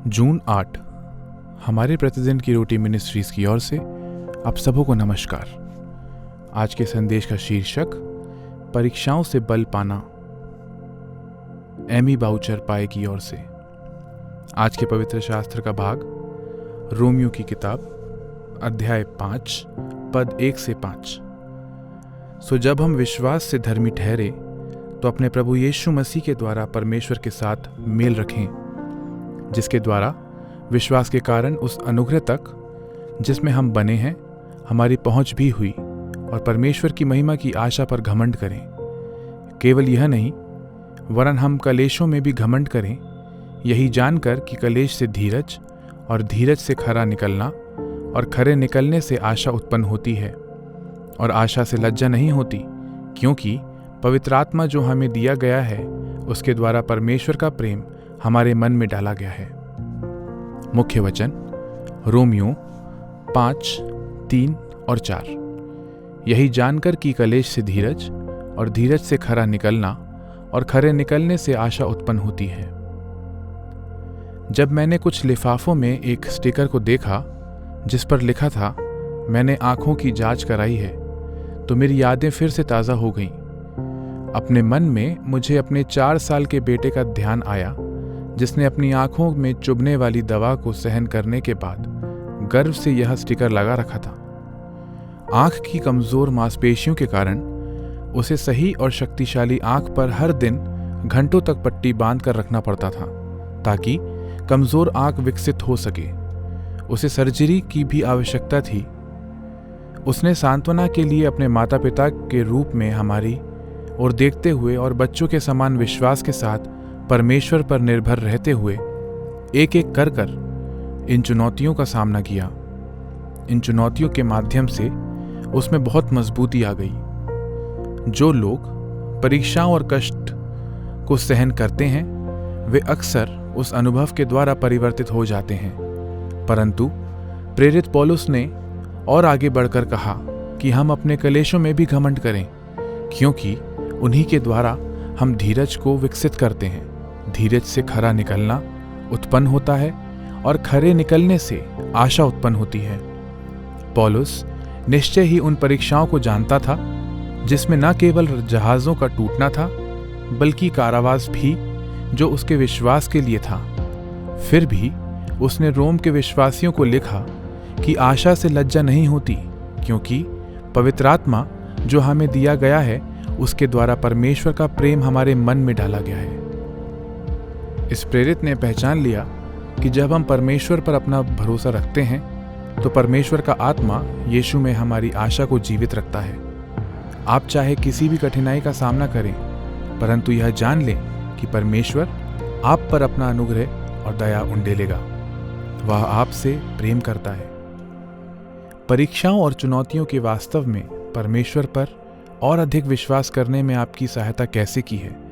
जून 8 हमारे प्रतिदिन की रोटी मिनिस्ट्रीज की ओर से आप सबों को नमस्कार। आज के संदेश का शीर्षक परीक्षाओं से बल पाना, एमी बाउचर पाए की ओर से। आज के पवित्र शास्त्र का भाग रोमियो की किताब अध्याय 5 पद 1 से 5। सो जब हम विश्वास से धर्मी ठहरे तो अपने प्रभु यीशु मसीह के द्वारा परमेश्वर के साथ मेल रखें, जिसके द्वारा विश्वास के कारण उस अनुग्रह तक जिसमें हम बने हैं हमारी पहुंच भी हुई, और परमेश्वर की महिमा की आशा पर घमंड करें। केवल यह नहीं, वरन हम कलेशों में भी घमंड करें, यही जानकर कि कलेश से धीरज और धीरज से खरा निकलना और खरे निकलने से आशा उत्पन्न होती है, और आशा से लज्जा नहीं होती, क्योंकि पवित्र आत्मा जो हमें दिया गया है उसके द्वारा परमेश्वर का प्रेम हमारे मन में डाला गया है। मुख्य वचन रोमियो 5, 3 और 4। यही जानकर कि कलेश से धीरज और धीरज से खरा निकलना और खरे निकलने से आशा उत्पन्न होती है। जब मैंने कुछ लिफाफों में एक स्टिकर को देखा जिस पर लिखा था मैंने आंखों की जांच कराई है, तो मेरी यादें फिर से ताज़ा हो गईं। अपने मन में मुझे अपने 4 साल के बेटे का ध्यान आया, जिसने अपनी आंखों में चुभने वाली दवा को सहन करने के बाद गर्व से यह स्टिकर लगा रखा था। आंख की कमजोर मांसपेशियों के कारण उसे सही और शक्तिशाली आंख पर हर दिन घंटों तक पट्टी बांध कर रखना पड़ता था, ताकि कमजोर आंख विकसित हो सके। उसे सर्जरी की भी आवश्यकता थी। उसने सांत्वना के लिए अपने माता पिता के रूप में हमारी ओर देखते हुए और बच्चों के समान विश्वास के साथ परमेश्वर पर निर्भर रहते हुए एक एक कर इन चुनौतियों का सामना किया। इन चुनौतियों के माध्यम से उसमें बहुत मजबूती आ गई। जो लोग परीक्षाओं और कष्ट को सहन करते हैं वे अक्सर उस अनुभव के द्वारा परिवर्तित हो जाते हैं, परंतु प्रेरित पौलुस ने और आगे बढ़कर कहा कि हम अपने कलेशों में भी घमंड करें, क्योंकि उन्हीं के द्वारा हम धीरज को विकसित करते हैं। धीरज से खरा निकलना उत्पन्न होता है और खरे निकलने से आशा उत्पन्न होती है। पौलुस निश्चय ही उन परीक्षाओं को जानता था जिसमें न केवल जहाज़ों का टूटना था, बल्कि कारावास भी जो उसके विश्वास के लिए था। फिर भी उसने रोम के विश्वासियों को लिखा कि आशा से लज्जा नहीं होती, क्योंकि पवित्र आत्मा जो हमें दिया गया है उसके द्वारा परमेश्वर का प्रेम हमारे मन में डाला गया है। इस प्रेरित ने पहचान लिया कि जब हम परमेश्वर पर अपना भरोसा रखते हैं तो परमेश्वर का आत्मा यीशु में हमारी आशा को जीवित रखता है। आप चाहे किसी भी कठिनाई का सामना करें, परंतु यह जान लें कि परमेश्वर आप पर अपना अनुग्रह और दया उंडेलेगा। वह आपसे प्रेम करता है। परीक्षाओं और चुनौतियों के वास्तव में परमेश्वर पर और अधिक विश्वास करने में आपकी सहायता कैसे की है?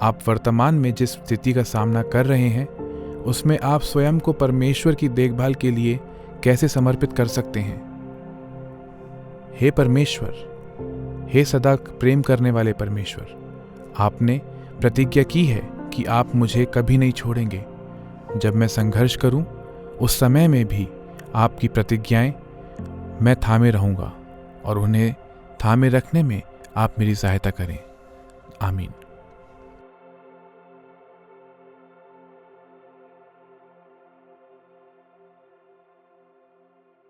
आप वर्तमान में जिस स्थिति का सामना कर रहे हैं उसमें आप स्वयं को परमेश्वर की देखभाल के लिए कैसे समर्पित कर सकते हैं? हे परमेश्वर, हे सदा प्रेम करने वाले परमेश्वर, आपने प्रतिज्ञा की है कि आप मुझे कभी नहीं छोड़ेंगे। जब मैं संघर्ष करूं, उस समय में भी आपकी प्रतिज्ञाएं मैं थामे रहूंगा, और उन्हें थामे रखने में आप मेरी सहायता करें। आमीन।